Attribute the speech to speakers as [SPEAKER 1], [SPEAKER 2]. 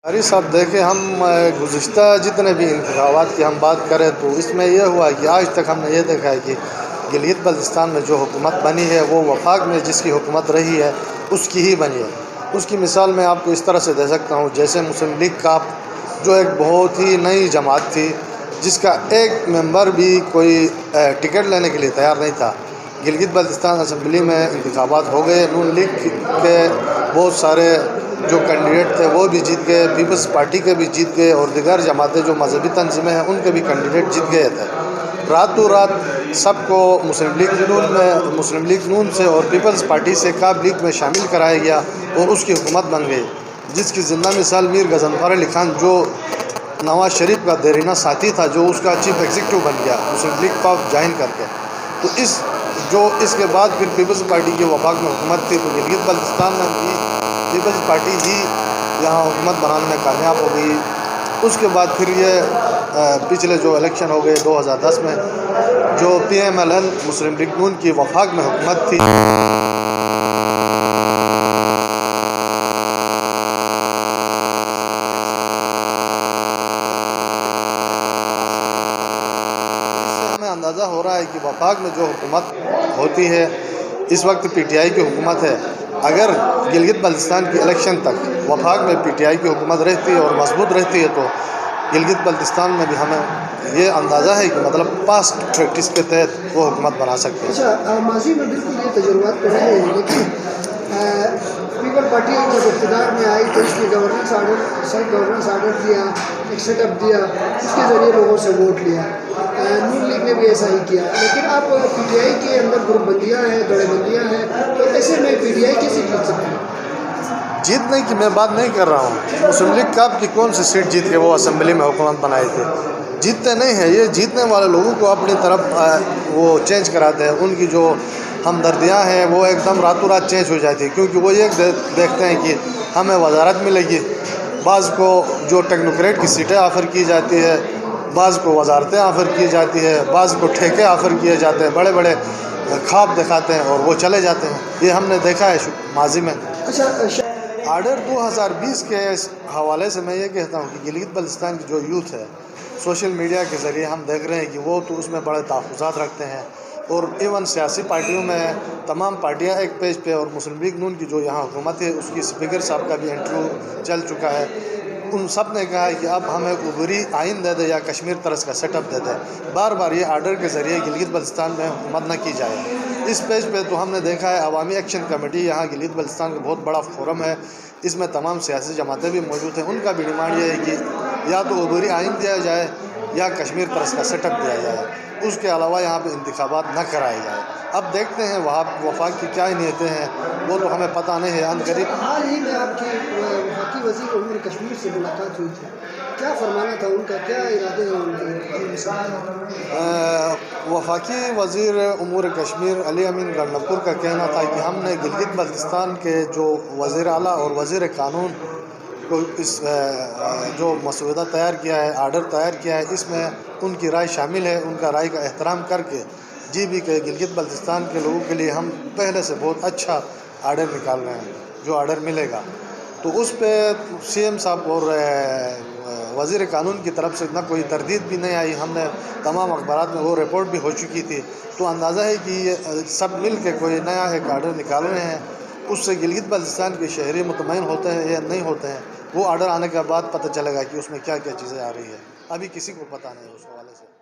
[SPEAKER 1] अरे साहब देखें, हम गुज़िश्ता जितने भी इंतखाबात की हम बात करें तो इसमें यह हुआ कि आज तक हमने ये देखा है कि गिलगित बल्तिस्तान में जो हुकूमत बनी है वो वफाक में जिसकी हुकूमत रही है उसकी ही बनी है। उसकी मिसाल मैं आपको इस तरह से दे सकता हूँ, जैसे मुस्लिम लीग का जो एक बहुत ही नई जमात थी जिसका एक मेंबर भी कोई टिकट लेने के लिए तैयार नहीं था। गिलगित बल्तिस्तान असम्बली में इंतखाबात हो गए, नून लीग के बहुत सारे जो कैंडिडेट थे वो भी जीत गए, पीपल्स पार्टी के भी जीत गए और दीगर जमातें जो मजहबी तंजीमें हैं उनके भी कैंडिडेट जीत गए थे। रातों रात सबको मुस्लिम लीग नून से और पीपल्स पार्टी से काब लीग में शामिल कराया गया और उसकी हुकूमत बन गई, जिसकी ज़िंदा मिसाल मीर गज़नफ़र अली खान जो नवाज शरीफ का देरीना साथी था, जो उसका चीफ एग्जीक्यूटिव बन गया मुस्लिम लीग का ज्वाइन करके। तो इसके बाद फिर पीपल्स पार्टी की वफाक में हुकूमत थी, तो गिलगित बल्तिस्तान में भी पीपल्स पार्टी ही यहाँ हुकूमत बनाने में कामयाब हो गई। उसके बाद फिर ये पिछले जो इलेक्शन हो गए 2010 में जो PMLN मुस्लिम लीग नून की वफाक में हुकूमत थी, हमें अंदाज़ा हो रहा है कि वफाक में जो हुकूमत होती है इस वक्त PTI की हुकूमत है। अगर गिलगित बल्तिस्तान की इलेक्शन तक वफाक में PTI की हुकूमत रहती है और मजबूत रहती है तो गिलगित बल्तिस्तान में भी हमें ये अंदाज़ा है कि मतलब पास्ट प्रैक्टिस के तहत वो हुकूमत बना सकते हैं।
[SPEAKER 2] अच्छा, माजी में बिल्कुल ये तजुर्बात तो रहे हैं, लेकिन पीपल पार्टी जब इक़्तिदार में आई तो इसने सेल्फ गवर्नेंस आर्डर दिया, एक सेटअप दिया, उसके ज़रिए लोगों से वोट लिया। नून लीग ने भी ऐसा ही किया, लेकिन अब PTI के अंदर ग्रुपबंदियाँ हैं, धड़ेबंदियाँ हैं, तो ऐसे में PTI कैसे जीत सकती है?
[SPEAKER 1] जीतने की मैं बात नहीं कर रहा हूँ। मुस्लिम लीग काब की कौन सी सीट जीत के वो असम्बली में हुकूमत बनाए थे? जीतते नहीं हैं, ये जीतने वाले लोगों को अपनी तरफ वो चेंज कराते हैं। उनकी जो हमदर्दियाँ हैं वो एकदम रातों रात चेंज हो जाती है, क्योंकि वो ये देखते हैं कि हमें वजारत मिलेगी। बाज़ को जो टेक्नोक्रेट की सीटें ऑफ़र की जाती है, बाज़ को वजारतें ऑफ़र की जाती है, बाज़ को ठेके ऑफ़र किए जाते हैं, बड़े बड़े ख्वाब दिखाते हैं और वो चले जाते हैं। ये हमने देखा है माजी में।
[SPEAKER 2] अच्छा,
[SPEAKER 1] आर्डर 2020 के हवाले से मैं ये कहता हूँ कि गिलगित बल्तिस्तान की जो यूथ है, सोशल मीडिया के ज़रिए हम देख रहे हैं कि वो तो उसमें बड़े तहफ़्फ़ुज़ात रखते हैं और इवन सियासी पार्टियों में तमाम पार्टियां एक पेज पे, और मुस्लिम लीग नून की जो यहाँ हुकूमत है उसकी स्पीकर साहब का भी इंटरव्यू चल चुका है। उन सब ने कहा है कि अब हमें उबरी आइन दे दे या कश्मीर तरस का सेटअप दे दे। बार बार ये आर्डर के ज़रिए गिलगित बल्तिस्तान में हुकूमत न की जाए। इस पेज पे तो हमने देखा है अवामी एक्शन कमेटी यहाँ गिलगित बल्तिस्तान का बहुत बड़ा फोरम है, इसमें तमाम सियासी जमातें भी मौजूद हैं। उनका भी डिमांड ये है कि या तो उबरी आइन दिया जाए या कश्मीर तरस का सेटअप दिया जाए, उसके अलावा यहाँ पे इंतखाबात न कराए जाए। अब देखते हैं वहाँ वफाक की क्या नीयतें हैं, वो तो हमें पता नहीं है। अनकरीब
[SPEAKER 2] हाल ही में आपकी वफाकी वज़ीर उमूर कश्मीर से मुलाकात हुई थी, क्या फरमाना था उनका, क्या इरादे हैं उनके?
[SPEAKER 1] वफाकी वज़ीर उमूर कश्मीर अली अमीन गन्नपुर का कहना था कि हमने गिलगित बल्तिस्तान के जो वज़ीर आला और वज़ीर कानून को इस जो मसौदा तैयार किया है, आर्डर तैयार किया है, इसमें उनकी राय शामिल है। उनका राय का एहतराम करके भी के गिलगित बल्तिस्तान के लोगों के लिए हम पहले से बहुत अच्छा आर्डर निकाल रहे हैं। जो आर्डर मिलेगा तो उस पर CM साहब और वज़ीर कानून की तरफ से इतना कोई तरदीद भी नहीं आई। हमने तमाम अखबारात में वो रिपोर्ट भी हो चुकी थी, तो अंदाज़ा है कि ये सब मिल के कोई नया एक आर्डर निकाल रहे हैं। उससे गिलगित बल्तिस्तान के शहरी मुतमईन होते हैं या नहीं होते हैं, वो आर्डर आने के बाद पता चलेगा कि उसमें क्या क्या चीज़ें आ रही है। अभी किसी को पता नहीं उस हवाले से।